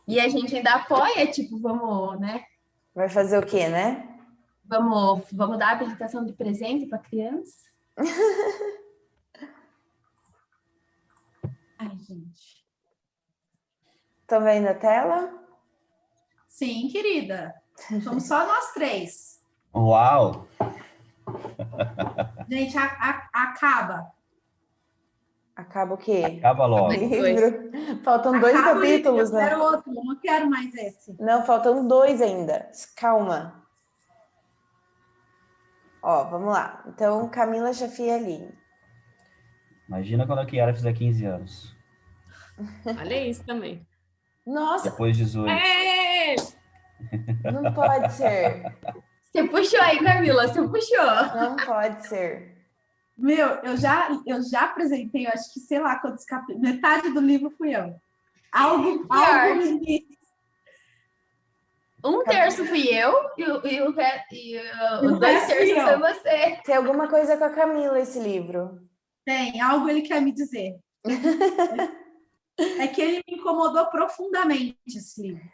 E a gente ainda apoia, tipo, vamos, né? Vai fazer o quê, né? Vamos dar habilitação de presente para criança. Ai, gente. Estão vendo a tela? Sim, querida. Somos só nós três. Uau! Gente, acaba. Acaba o quê? Acaba O logo. livro. Faltam 2 Acaba o livro. capítulos, Eu né? quero outro, eu não quero mais esse. Não, faltam 2 ainda. Calma. Ó, vamos lá. Então, Camila Chafialine. Imagina quando a Kiara fizer 15 anos. Olha isso também. Nossa, Depois 18. É! não pode ser. Você puxou aí, Camila, você puxou. Não pode ser. Meu, eu já apresentei, eu acho que sei lá quantos capítulos. Metade do livro fui eu. Algo me disse. Um terço fui eu e os O 2 resto fui terços eu. foi você. Tem alguma coisa com a Camila esse livro. Tem, algo ele quer me dizer. É que ele me incomodou profundamente, esse livro.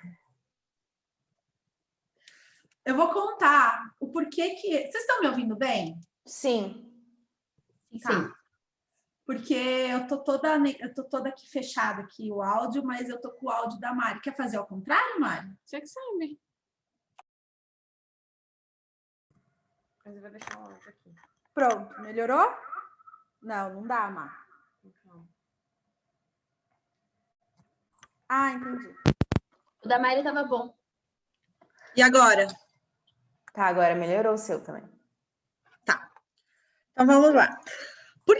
Eu vou contar o porquê que... Vocês estão me ouvindo bem? Sim. Tá. Sim. Porque eu tô toda aqui fechada aqui o áudio, mas eu tô com o áudio da Mari. Quer fazer ao contrário, Mari? Você que sabe. Mas eu vou deixar o áudio aqui. Pronto, melhorou? Não, não dá, Mari. Ah, entendi. O da Mari tava bom. E agora? Tá, agora melhorou o seu também. Tá. Então vamos lá. Por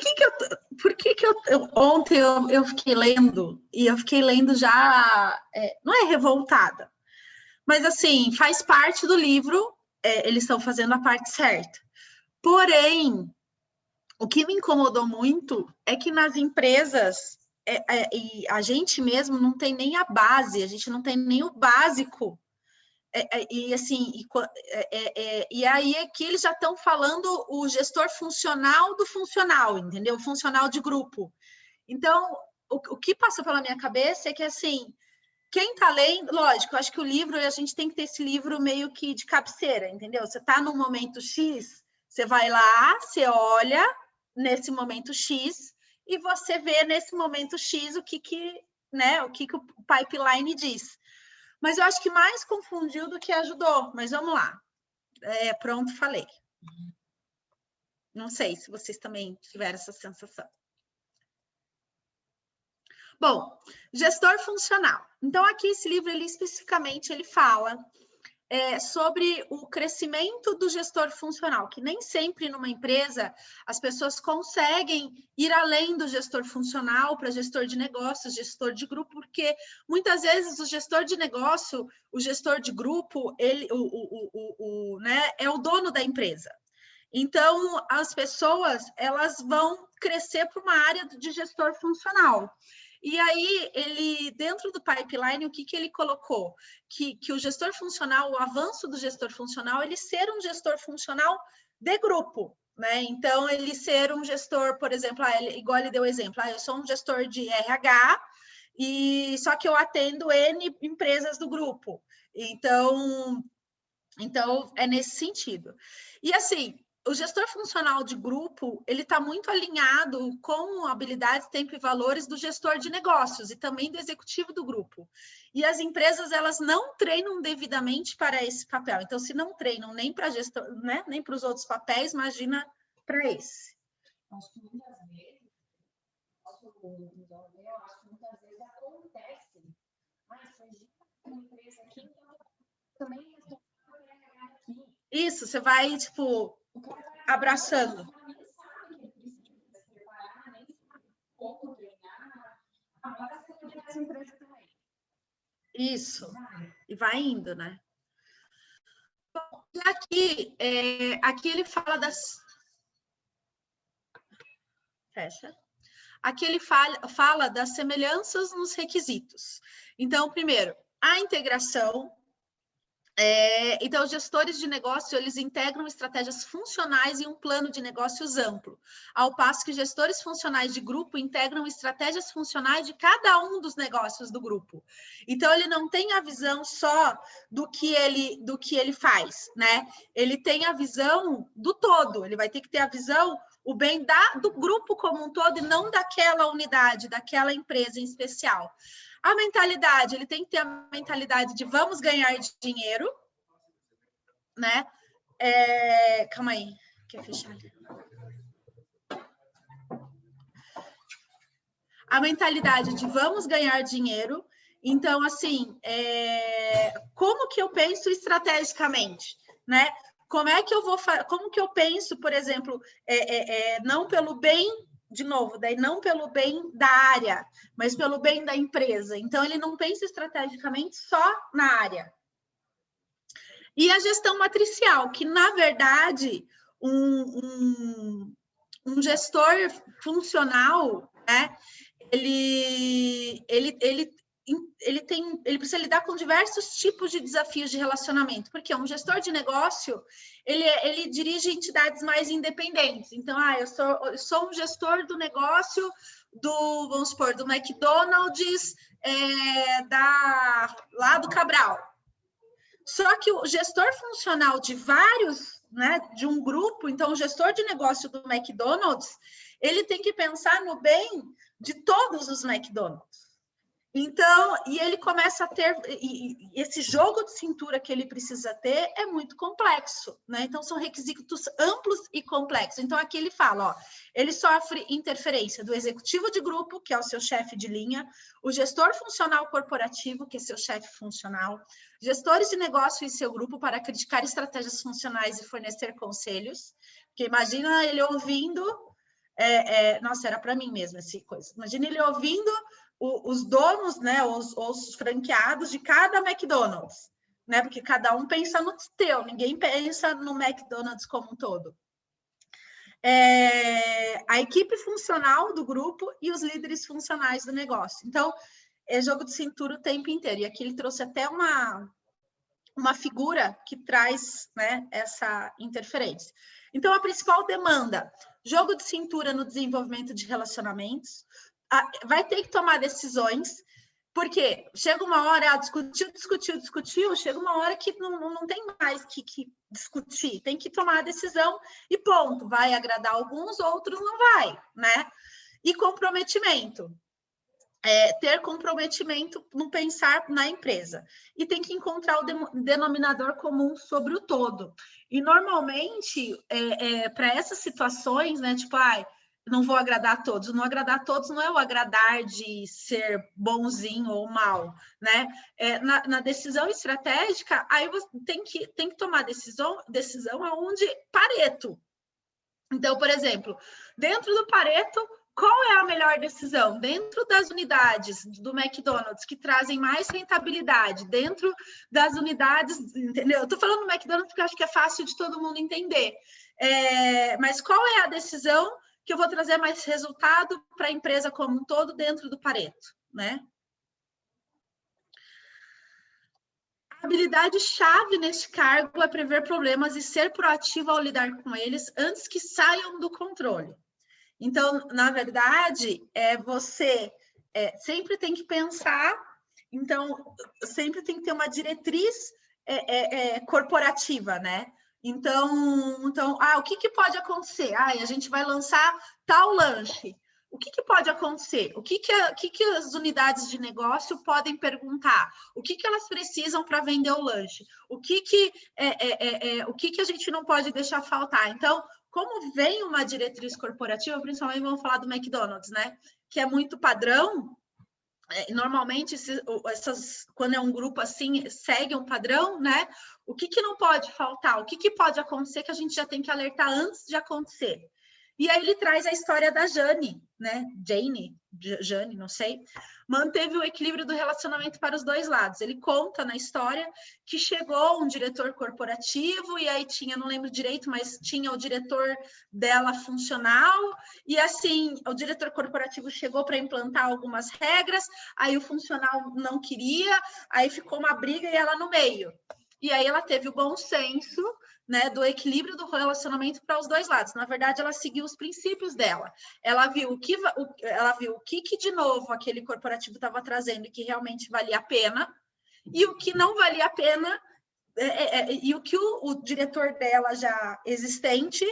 que que ontem eu fiquei lendo, e eu fiquei lendo já, não é revoltada, mas assim, faz parte do livro, eles estão fazendo a parte certa. Porém, o que me incomodou muito é que nas empresas, e a gente mesmo não tem nem a base, a gente não tem nem o básico. E assim, e aí aqui eles já estão falando o gestor funcional do funcional, entendeu? Funcional de grupo. Então, o que passou pela minha cabeça é que assim, quem está lendo, lógico, eu acho que o livro, a gente tem que ter esse livro meio que de cabeceira, entendeu? Você está no momento X, você vai lá, você olha nesse momento X e você vê nesse momento X o que o pipeline diz. Mas eu acho que mais confundiu do que ajudou. Mas vamos lá. Pronto, falei. Não sei se vocês também tiveram essa sensação. Bom, gestor funcional. Então, aqui esse livro, ele especificamente, ele fala sobre o crescimento do gestor funcional, que nem sempre numa empresa as pessoas conseguem ir além do gestor funcional para gestor de negócios, gestor de grupo, porque muitas vezes o gestor de negócio, o gestor de grupo, ele, né, é o dono da empresa. Então, as pessoas, elas vão crescer para uma área de gestor funcional. E aí, ele, dentro do pipeline, o que ele colocou? Que o gestor funcional, o avanço do gestor funcional, ele ser um gestor funcional de grupo, né? Então, ele ser um gestor, por exemplo, igual ele deu o exemplo, eu sou um gestor de RH, e só que eu atendo N empresas do grupo. Então é nesse sentido. E assim, o gestor funcional de grupo, ele está muito alinhado com habilidades, tempo e valores do gestor de negócios e também do executivo do grupo. E as empresas, elas não treinam devidamente para esse papel. Então, se não treinam nem para gestor, né, nem para os outros papéis, imagina para esse. Acho que muitas vezes, eu acho que muitas vezes acontece, mas foi uma empresa aqui, então também aqui. Isso, você vai, tipo, abraçando. Isso, e vai indo, né? Bom, e aqui ele fala das... Fecha. Aqui ele fala das semelhanças nos requisitos. Então, primeiro, a integração, Então, os gestores de negócio, eles integram estratégias funcionais em um plano de negócios amplo, ao passo que gestores funcionais de grupo integram estratégias funcionais de cada um dos negócios do grupo. Então, ele não tem a visão só do que ele faz, né? Ele tem a visão do todo, ele vai ter que ter a visão, o bem do grupo como um todo e não daquela unidade, daquela empresa em especial. A mentalidade, ele tem que ter a mentalidade de vamos ganhar dinheiro, né? Calma aí, quer fechar ali? A mentalidade de vamos ganhar dinheiro. Então, assim, como que eu penso estrategicamente, né? Como que eu penso, por exemplo, não pelo bem, de novo, daí não pelo bem da área, mas pelo bem da empresa. Então, ele não pensa estrategicamente só na área. E a gestão matricial, que, na verdade, um gestor funcional, né, ele precisa lidar com diversos tipos de desafios de relacionamento, porque um gestor de negócio, ele dirige entidades mais independentes. Então, eu sou um gestor do negócio vamos supor, do McDonald's lá do Cabral. Só que o gestor funcional de vários, né, de um grupo, então o gestor de negócio do McDonald's, ele tem que pensar no bem de todos os McDonald's. Então, e ele começa a ter, e esse jogo de cintura que ele precisa ter é muito complexo, né? Então, são requisitos amplos e complexos. Então, aqui ele fala, ele sofre interferência do executivo de grupo, que é o seu chefe de linha, o gestor funcional corporativo, que é seu chefe funcional, gestores de negócio e seu grupo para criticar estratégias funcionais e fornecer conselhos, porque imagina ele ouvindo, nossa, era para mim mesmo essa coisa, imagina ele ouvindo os donos, né, os franqueados de cada McDonald's, né, porque cada um pensa no teu, ninguém pensa no McDonald's como um todo. A equipe funcional do grupo e os líderes funcionais do negócio. Então, é jogo de cintura o tempo inteiro. E aqui ele trouxe até uma figura que traz, né, essa interferência. Então, a principal demanda, jogo de cintura no desenvolvimento de relacionamentos, vai ter que tomar decisões, porque chega uma hora, discutiu, chega uma hora que não tem mais que discutir, tem que tomar a decisão e ponto, vai agradar alguns, outros não vai, né? E comprometimento, ter comprometimento no pensar na empresa, e tem que encontrar o denominador comum sobre o todo. E normalmente, para essas situações, né, tipo, não vou agradar a todos. Não agradar a todos não é o agradar de ser bonzinho ou mal, né? Na decisão estratégica, aí você tem que tomar decisão aonde Pareto. Então, por exemplo, dentro do Pareto, qual é a melhor decisão? Dentro das unidades do McDonald's que trazem mais rentabilidade, dentro das unidades, entendeu? Eu estou falando do McDonald's porque eu acho que é fácil de todo mundo entender. Mas qual é a decisão que eu vou trazer mais resultado para a empresa como um todo dentro do Pareto, né? A habilidade-chave neste cargo é prever problemas e ser proativo ao lidar com eles antes que saiam do controle. Então, na verdade, você sempre tem que pensar, então, sempre tem que ter uma diretriz corporativa, né? Então, o que pode acontecer? A gente vai lançar tal lanche. O que pode acontecer? O que as unidades de negócio podem perguntar? O que elas precisam para vender o lanche? O que a gente não pode deixar faltar? Então, como vem uma diretriz corporativa, principalmente vamos falar do McDonald's, né? Que é muito padrão. Normalmente, quando é um grupo assim, segue um padrão, né? O que não pode faltar? O que pode acontecer que a gente já tem que alertar antes de acontecer? E aí ele traz a história da Jane, né? Jane, não sei. Manteve o equilíbrio do relacionamento para os dois lados. Ele conta na história que chegou um diretor corporativo e aí tinha, não lembro direito, mas tinha o diretor dela funcional e assim, o diretor corporativo chegou para implantar algumas regras, aí o funcional não queria, aí ficou uma briga e ela no meio. E aí ela teve o bom senso, né, do equilíbrio do relacionamento para os dois lados. Na verdade, ela seguiu os princípios dela. Ela viu o que de novo aquele corporativo estava trazendo e que realmente valia a pena, e o que não valia a pena, e o que o diretor dela já existente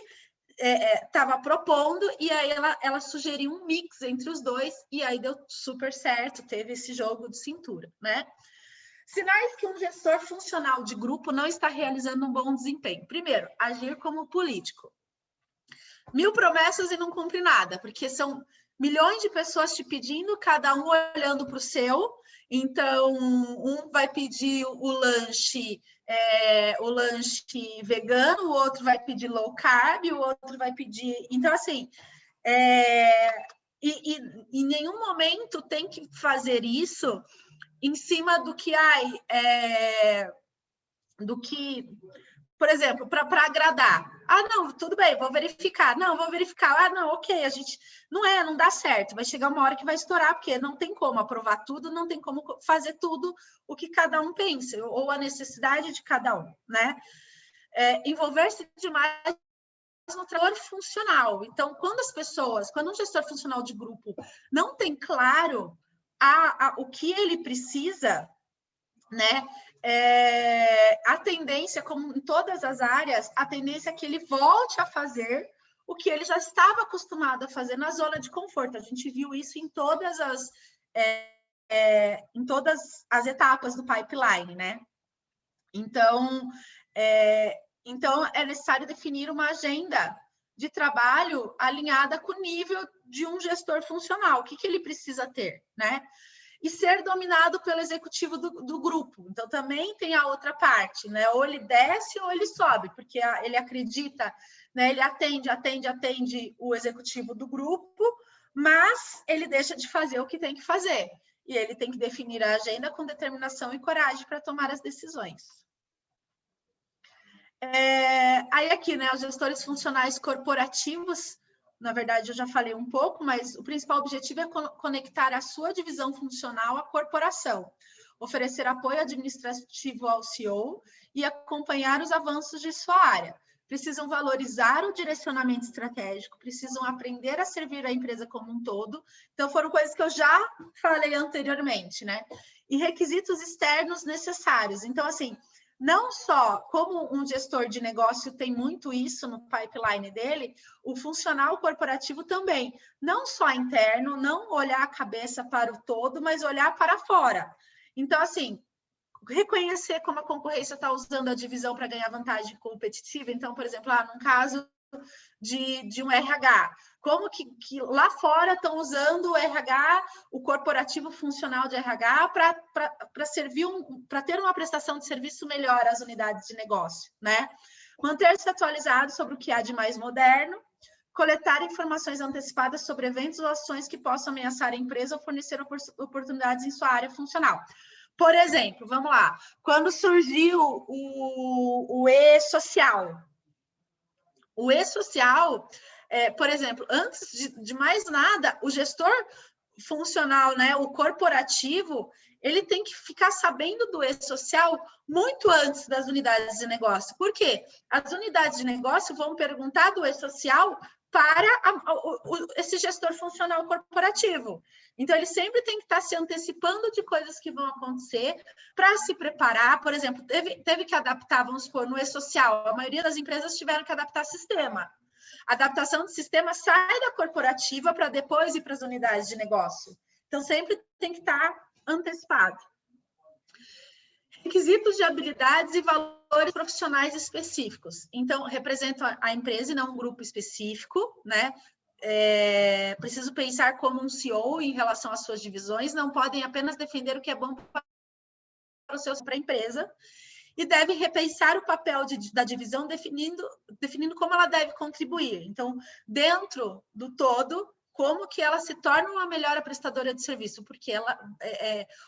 estava propondo, e aí ela sugeriu um mix entre os dois, e aí deu super certo, teve esse jogo de cintura, né? Sinais que um gestor funcional de grupo não está realizando um bom desempenho. Primeiro, agir como político. 1000 promessas e não cumpre nada, porque são milhões de pessoas te pedindo, cada um olhando para o seu. Então, um vai pedir o lanche vegano, o outro vai pedir low carb, o outro vai pedir... Então, assim, em nenhum momento tem que fazer isso em cima do que, por exemplo, para agradar. Ah, não, tudo bem, vou verificar. Não, vou verificar. Ah, não, ok, a gente... Não dá certo. Vai chegar uma hora que vai estourar, porque não tem como aprovar tudo, não tem como fazer tudo o que cada um pensa, ou a necessidade de cada um, né? Envolver-se demais no trabalho funcional. Então, quando um gestor funcional de grupo não tem claro o que ele precisa, né? A tendência, como em todas as áreas, a tendência é que ele volte a fazer o que ele já estava acostumado a fazer na zona de conforto. A gente viu isso em todas as etapas do pipeline, né? Então é necessário definir uma agenda de trabalho alinhada com o nível de um gestor funcional. O que ele precisa ter, né? E ser dominado pelo executivo do grupo. Então, também tem a outra parte, né? Ou ele desce ou ele sobe, porque ele acredita, né? Ele atende o executivo do grupo, mas ele deixa de fazer o que tem que fazer. E ele tem que definir a agenda com determinação e coragem para tomar as decisões. Aí aqui, né? Os gestores funcionais corporativos, na verdade, eu já falei um pouco, mas o principal objetivo é conectar a sua divisão funcional à corporação, oferecer apoio administrativo ao CEO e acompanhar os avanços de sua área. Precisam valorizar o direcionamento estratégico, precisam aprender a servir a empresa como um todo. Então, foram coisas que eu já falei anteriormente, né? E requisitos externos necessários. Então, assim, não só como um gestor de negócio tem muito isso no pipeline dele, o funcional corporativo também. Não só interno, não olhar a cabeça para o todo, mas olhar para fora. Então, assim, reconhecer como a concorrência está usando a divisão para ganhar vantagem competitiva. Então, por exemplo, num caso de um RH, como que lá fora estão usando o RH, o corporativo funcional de RH, para ter uma prestação de serviço melhor às unidades de negócio, né? Manter-se atualizado sobre o que há de mais moderno, coletar informações antecipadas sobre eventos ou ações que possam ameaçar a empresa ou fornecer oportunidades em sua área funcional. Por exemplo, vamos lá, quando surgiu o e-social. O e-social, por exemplo, antes de mais nada, o gestor funcional, né, o corporativo, ele tem que ficar sabendo do e-social muito antes das unidades de negócio. Por quê? As unidades de negócio vão perguntar do e-social para esse gestor funcional corporativo. Então, ele sempre tem que estar se antecipando de coisas que vão acontecer para se preparar. Por exemplo, teve que adaptar, vamos supor, no e-social. A maioria das empresas tiveram que adaptar sistema. A adaptação do sistema sai da corporativa para depois ir para as unidades de negócio. Então, sempre tem que estar antecipado. Requisitos de habilidades e valores profissionais específicos. Então, representam a empresa e não um grupo específico, né? Preciso pensar como um CEO em relação às suas divisões, não podem apenas defender o que é bom para a empresa, e deve repensar o papel da divisão, definindo como ela deve contribuir. Então, dentro do todo, como que ela se torna uma melhor prestadora de serviço, porque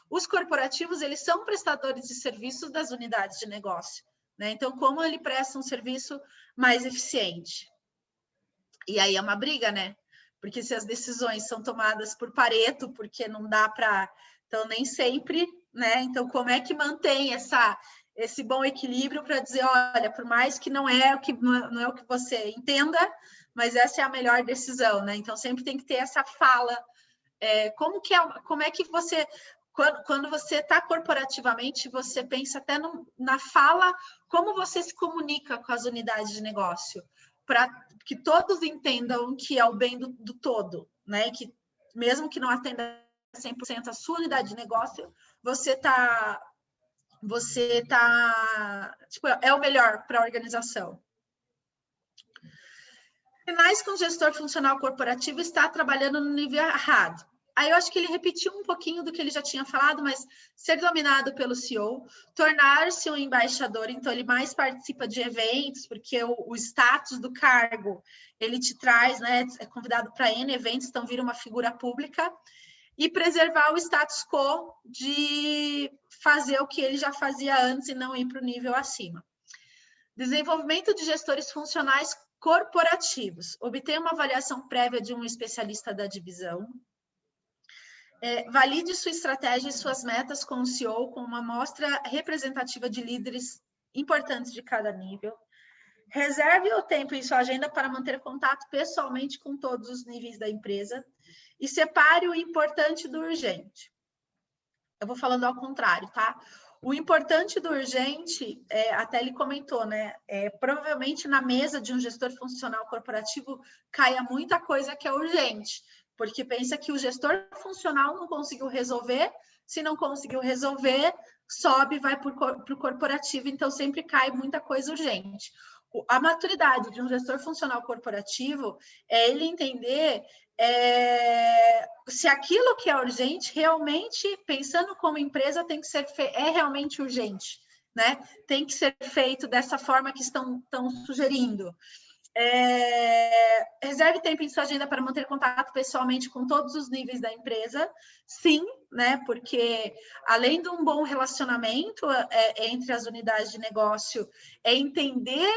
os corporativos, eles são prestadores de serviços das unidades de negócio, né? Então, como ele presta um serviço mais eficiente? E aí é uma briga, né? Porque se as decisões são tomadas por Pareto, porque não dá para... Então, nem sempre, né? Então, como é que mantém esse bom equilíbrio para dizer, olha, por mais que não é o que você entenda, mas essa é a melhor decisão, né? Então sempre tem que ter essa fala. Como é que você, quando você está corporativamente, você pensa até na fala, como você se comunica com as unidades de negócio, para que todos entendam que é o bem do todo, né? Que mesmo que não atenda 100% a sua unidade de negócio, tipo, é o melhor para a organização. Finais com o gestor funcional corporativo está trabalhando no nível errado. Aí eu acho que ele repetiu um pouquinho do que ele já tinha falado, mas ser dominado pelo CEO, tornar-se um embaixador, então ele mais participa de eventos, porque o status do cargo, ele te traz, né, é convidado para N eventos, então vira uma figura pública, e preservar o status quo de fazer o que ele já fazia antes e não ir para o nível acima. Desenvolvimento de gestores funcionais corporativos. Obter uma avaliação prévia de um especialista da divisão. Valide sua estratégia e suas metas com o CEO, com uma amostra representativa de líderes importantes de cada nível. Reserve o tempo em sua agenda para manter contato pessoalmente com todos os níveis da empresa e separe o importante do urgente. Eu vou falando ao contrário, tá? O importante do urgente, até ele comentou, né? Provavelmente na mesa de um gestor funcional corporativo caia muita coisa que é urgente, porque pensa que o gestor funcional não conseguiu resolver, se não conseguiu resolver, sobe e vai para o corporativo, então sempre cai muita coisa urgente. A maturidade de um gestor funcional corporativo é ele entender se aquilo que é urgente, realmente, pensando como empresa, tem que ser realmente urgente, né? Tem que ser feito dessa forma que estão sugerindo. Reserve tempo em sua agenda para manter contato pessoalmente com todos os níveis da empresa, sim, né? Porque além de um bom relacionamento entre as unidades de negócio, entender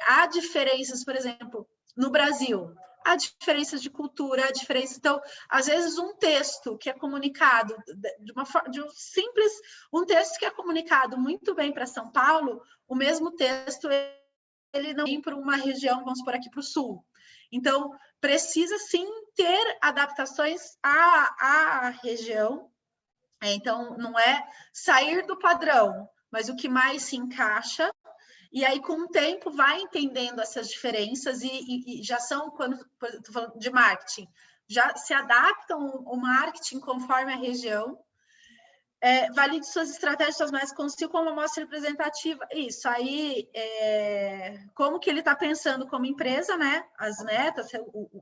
há diferenças, por exemplo, no Brasil, há diferenças de cultura, há diferença. Então, às vezes, um texto que é comunicado um texto que é comunicado muito bem para São Paulo, o mesmo texto ele não vem para uma região, vamos por aqui para o sul. Então, precisa sim ter adaptações à região. Então, não é sair do padrão, mas o que mais se encaixa. E aí, com o tempo, vai entendendo essas diferenças e já são, quando estou falando de marketing, já se adaptam o marketing conforme a região. Valide suas estratégias, suas metas consigo como uma amostra representativa. Isso aí, como que ele está pensando como empresa, né? As metas,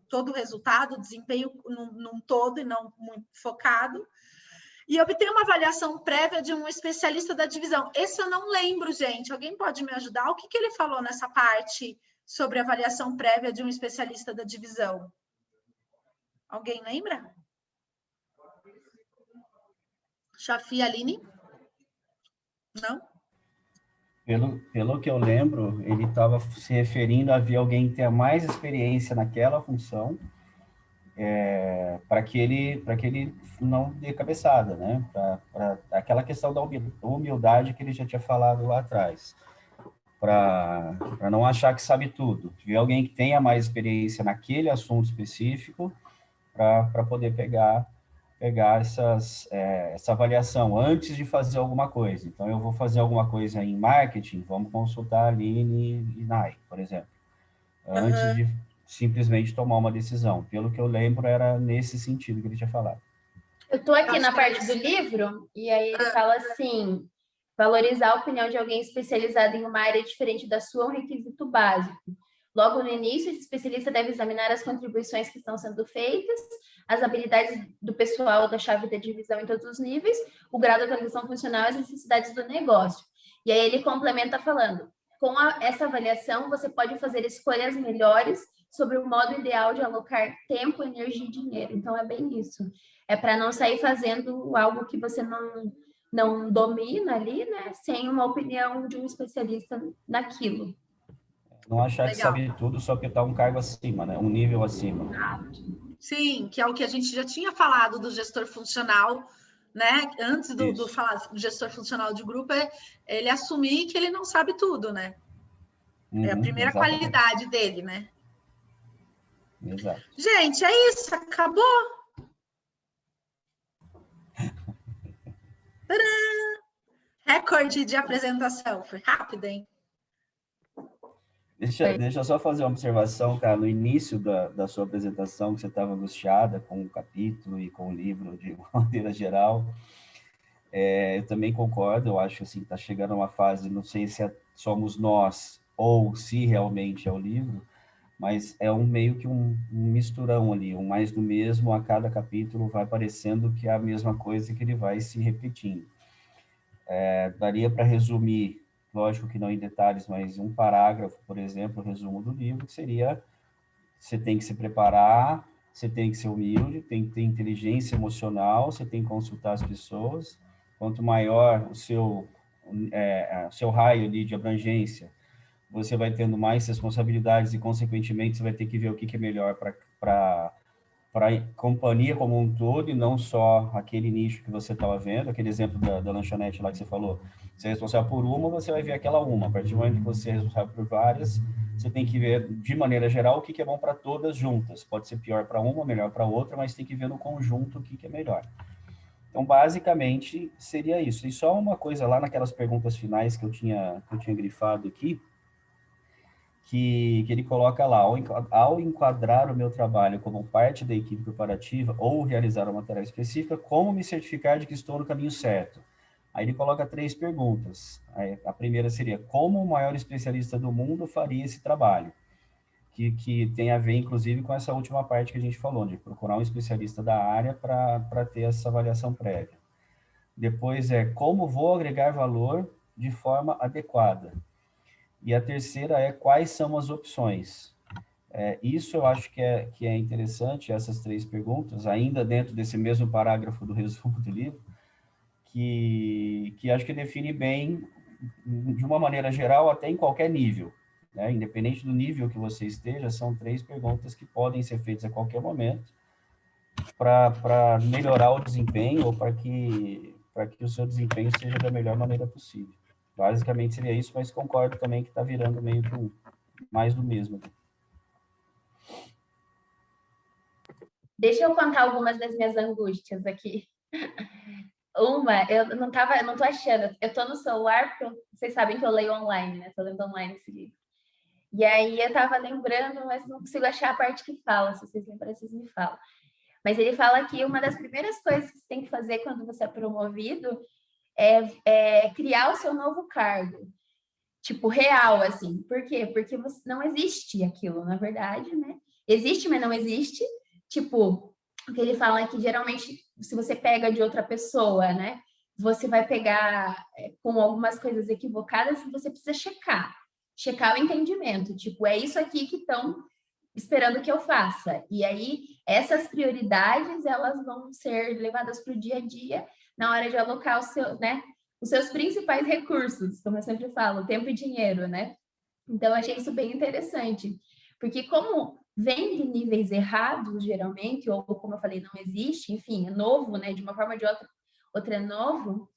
todo o resultado, o desempenho num todo e não muito focado. E obter uma avaliação prévia de um especialista da divisão. Esse eu não lembro, gente. Alguém pode me ajudar? O que ele falou nessa parte sobre avaliação prévia de um especialista da divisão? Alguém lembra? Chafi, Aline? Não? Pelo que eu lembro, ele estava se referindo a ver alguém que tenha mais experiência naquela função, para que ele não dê cabeçada, né? Para aquela questão da humildade que ele já tinha falado lá atrás, para não achar que sabe tudo, ver alguém que tenha mais experiência naquele assunto específico, para poder pegar essa avaliação antes de fazer alguma coisa. Então, eu vou fazer alguma coisa em marketing, vamos consultar a Aline e Nai, por exemplo, antes de simplesmente tomar uma decisão. Pelo que eu lembro, era nesse sentido que ele tinha falado. Eu estou aqui na parte do livro, e aí ele fala assim, valorizar a opinião de alguém especializado em uma área diferente da sua é um requisito básico. Logo no início, esse especialista deve examinar as contribuições que estão sendo feitas, as habilidades do pessoal da chave da divisão em todos os níveis, o grau de atualização funcional e as necessidades do negócio. E aí ele complementa falando, com essa avaliação, você pode fazer escolhas melhores sobre o modo ideal de alocar tempo, energia e dinheiro. Então, é bem isso. É para não sair fazendo algo que você não domina ali, né? Sem uma opinião de um especialista naquilo. Não achar que sabe tudo só porque está um cargo acima, né? Um nível acima. Sim, que é o que a gente já tinha falado do gestor funcional né? Antes do Isso. falar do gestor funcional de grupo, é ele assumir que ele não sabe tudo, né? É a primeira Exatamente. qualidade dele, né? Exato. Gente, é isso, acabou. Tcharam! Recorde de apresentação, foi rápido, hein? Deixa eu só fazer uma observação, cara. No início da sua apresentação, que você estava angustiada com o capítulo e com o livro de uma maneira geral, eu também concordo. Eu acho que assim, está chegando uma fase, não sei se somos nós ou se realmente é o livro, mas é meio que um misturão ali, um mais do mesmo. A cada capítulo vai parecendo que é a mesma coisa, que ele vai se repetindo. Daria para resumir, lógico que não em detalhes, mas um parágrafo, por exemplo, o resumo do livro, que seria: você tem que se preparar, você tem que ser humilde, tem que ter inteligência emocional, você tem que consultar as pessoas. Quanto maior o seu raio ali de abrangência, você vai tendo mais responsabilidades e, consequentemente, você vai ter que ver o que é melhor para a companhia como um todo, e não só aquele nicho que você estava vendo. Aquele exemplo da lanchonete lá que você falou, você é responsável por uma, você vai ver aquela uma. A partir do momento que você é responsável por várias, você tem que ver, de maneira geral, o que é bom para todas juntas. Pode ser pior para uma, melhor para outra, mas tem que ver no conjunto o que é melhor. Então, basicamente, seria isso. E só uma coisa lá naquelas perguntas finais que eu tinha grifado aqui, que ele coloca lá: ao enquadrar o meu trabalho como parte da equipe preparativa ou realizar uma tarefa específica, como me certificar de que estou no caminho certo? Aí ele coloca 3 perguntas. Aí, a primeira seria: como o maior especialista do mundo faria esse trabalho? Que tem a ver, inclusive, com essa última parte que a gente falou, de procurar um especialista da área para ter essa avaliação prévia. Depois como vou agregar valor de forma adequada? E a terceira quais são as opções? Isso eu acho que é interessante, essas 3 perguntas, ainda dentro desse mesmo parágrafo do resumo do livro, que acho que define bem, de uma maneira geral, até em qualquer nível, né? Independente do nível que você esteja, são 3 perguntas que podem ser feitas a qualquer momento para melhorar o desempenho, ou para que o seu desempenho seja da melhor maneira possível. Basicamente seria isso, mas concordo também que está virando meio que mais do mesmo. Deixa eu contar algumas das minhas angústias aqui. Uma, eu não tô achando. Eu tô no celular, porque vocês sabem que eu leio online, né? Tô lendo online esse livro. E aí eu tava lembrando, mas não consigo achar a parte que fala. Se vocês lembrarem, vocês me falam. Mas ele fala que uma das primeiras coisas que você tem que fazer quando você é promovido é criar o seu novo cargo. Tipo, real, assim. Por quê? Porque não existe aquilo, na verdade, né? Existe, mas não existe. Tipo, o que ele fala é que, geralmente, se você pega de outra pessoa, né? Você vai pegar com algumas coisas equivocadas e você precisa checar. Checar o entendimento. Tipo, é isso aqui que estão esperando que eu faça. E aí, essas prioridades, elas vão ser levadas para o dia a dia, na hora de alocar os seus principais recursos, como eu sempre falo, tempo e dinheiro, né? Então, eu achei isso bem interessante, porque como vem de níveis errados, geralmente, ou como eu falei, não existe, enfim, é novo, né? De uma forma ou de outra é novo,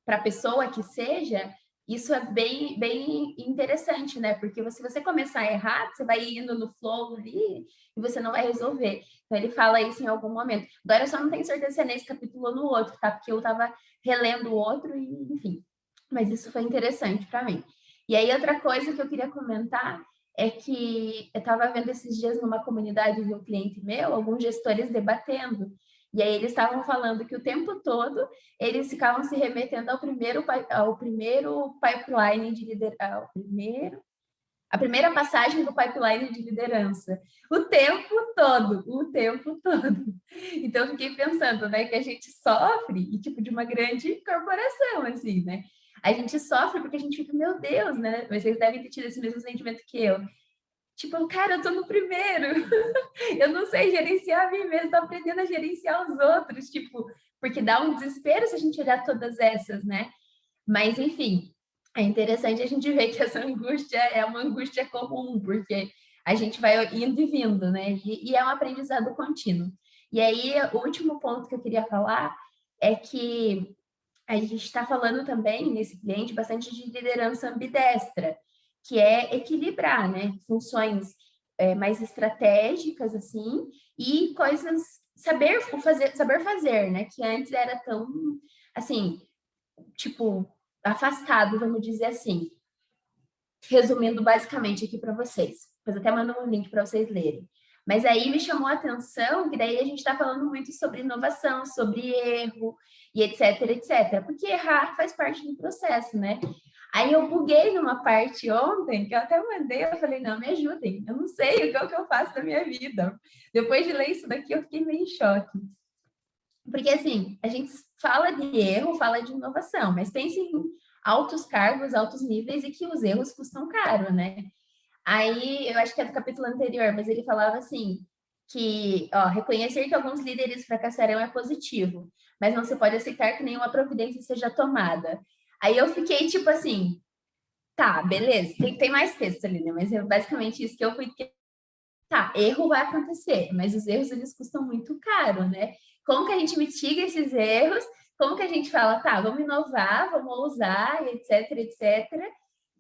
para a pessoa que seja, isso é bem, bem interessante, né? Porque se você começar errado, você vai indo no flow ali e você não vai resolver. Então, ele fala isso em algum momento. Agora, eu só não tenho certeza se é nesse capítulo ou no outro, tá? Porque eu estava relendo o outro e, enfim. Mas isso foi interessante para mim. E aí, outra coisa que eu queria comentar é que eu estava vendo esses dias numa comunidade de um cliente meu, alguns gestores debatendo. E aí eles estavam falando que o tempo todo eles ficavam se remetendo ao primeiro pipeline de liderança, a primeira passagem do pipeline de liderança. O tempo todo. Então, eu fiquei pensando, né, que a gente sofre, e tipo, de uma grande corporação, assim, né? A gente sofre porque a gente fica, meu Deus, né? Vocês devem ter tido esse mesmo sentimento que eu. Tipo, cara, eu tô no primeiro. Eu não sei gerenciar a mim mesmo, tô aprendendo a gerenciar os outros, tipo, porque dá um desespero se a gente olhar todas essas, né? Mas, enfim, é interessante a gente ver que essa angústia é uma angústia comum, porque a gente vai indo e vindo, né? E é um aprendizado contínuo. E aí, o último ponto que eu queria falar é que a gente está falando também nesse cliente bastante de liderança ambidestra, que é equilibrar, né, funções mais estratégicas assim e coisas saber fazer, né, que antes era tão assim, tipo, afastado, vamos dizer assim. Resumindo basicamente aqui para vocês. Depois até mando um link para vocês lerem. Mas aí me chamou a atenção que daí a gente está falando muito sobre inovação, sobre erro e etc, etc. Porque errar faz parte do processo, né? Aí eu buguei numa parte ontem, que eu até mandei, eu falei, não, me ajudem, eu não sei o que é o que eu faço da minha vida. Depois de ler isso daqui, eu fiquei meio em choque. Porque, assim, a gente fala de erro, fala de inovação, mas pense em altos cargos, altos níveis e que os erros custam caro, né? Aí, eu acho que é do capítulo anterior, mas ele falava assim, que, ó, reconhecer que alguns líderes fracassarão é positivo, mas não se pode aceitar que nenhuma providência seja tomada. Aí eu fiquei, tipo assim, tá, beleza, tem mais texto ali, né? Mas é basicamente isso que eu fui... Tá, erro vai acontecer, mas os erros, eles custam muito caro, né? Como que a gente mitiga esses erros? Como que a gente fala, tá, vamos inovar, vamos ousar, etc, etc.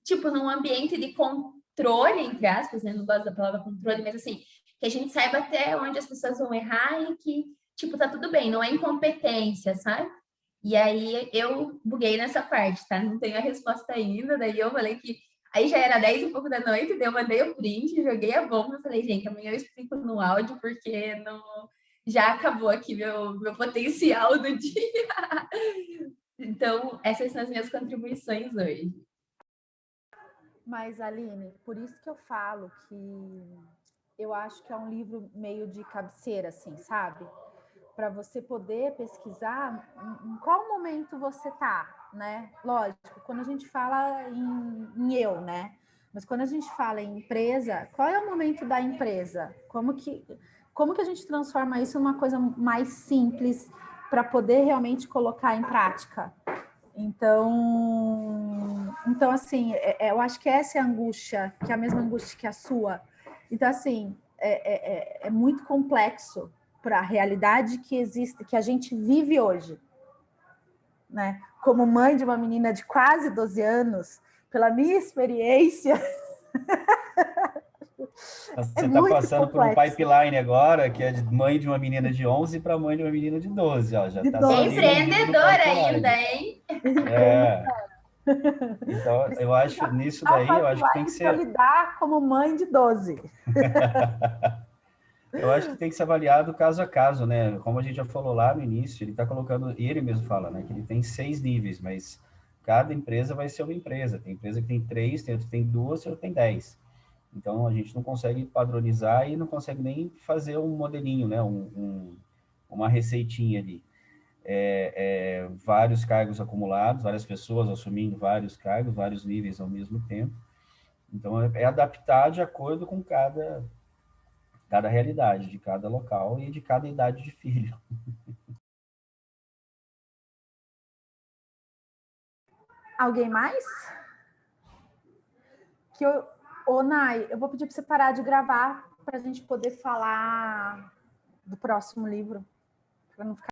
Tipo, num ambiente de controle, entre aspas, né? Não gosto da palavra controle, mas assim, que a gente saiba até onde as pessoas vão errar e que, tipo, tá tudo bem, não é incompetência, sabe? E aí eu buguei nessa parte, tá? Não tenho a resposta ainda, daí eu falei que aí já era 10 e pouco da noite, daí eu mandei o print, joguei a bomba e falei, gente, amanhã eu explico no áudio, porque não, já acabou aqui meu potencial do dia. Então, essas são as minhas contribuições hoje. Mas, Aline, por isso que eu falo que eu acho que é um livro meio de cabeceira, assim, sabe? Para você poder pesquisar em qual momento você tá, né? Lógico, quando a gente fala em eu, né? Mas quando a gente fala em empresa, qual é o momento da empresa? Como que a gente transforma isso numa coisa mais simples para poder realmente colocar em prática? Então assim, eu acho que essa é a angústia, que é a mesma angústia que a sua. Então, assim, é muito complexo para a realidade que existe, que a gente vive hoje, né? Como mãe de uma menina de quase 12 anos, pela minha experiência, Você está passando por um pipeline agora, que é de mãe de uma menina de 11 para mãe de uma menina de 12, ó, já está saindo Empreendedora ainda, hein? Então, eu acho, nisso daí, eu acho que tem que ser... lidar como mãe de 12. Eu acho que tem que ser avaliado caso a caso, né? Como a gente já falou lá no início, ele está colocando, e ele mesmo fala, né, que ele tem 6 níveis, mas cada empresa vai ser uma empresa. Tem empresa que tem 3, tem outra que tem 2, outra tem 10. Então, a gente não consegue padronizar e não consegue nem fazer um modelinho, né? Uma receitinha ali. Vários cargos acumulados, várias pessoas assumindo vários cargos, vários níveis ao mesmo tempo. Então, é adaptar de acordo com cada realidade, de cada local e de cada idade de filho. Alguém mais? Ô, Nai, eu vou pedir para você parar de gravar para a gente poder falar do próximo livro, para não ficar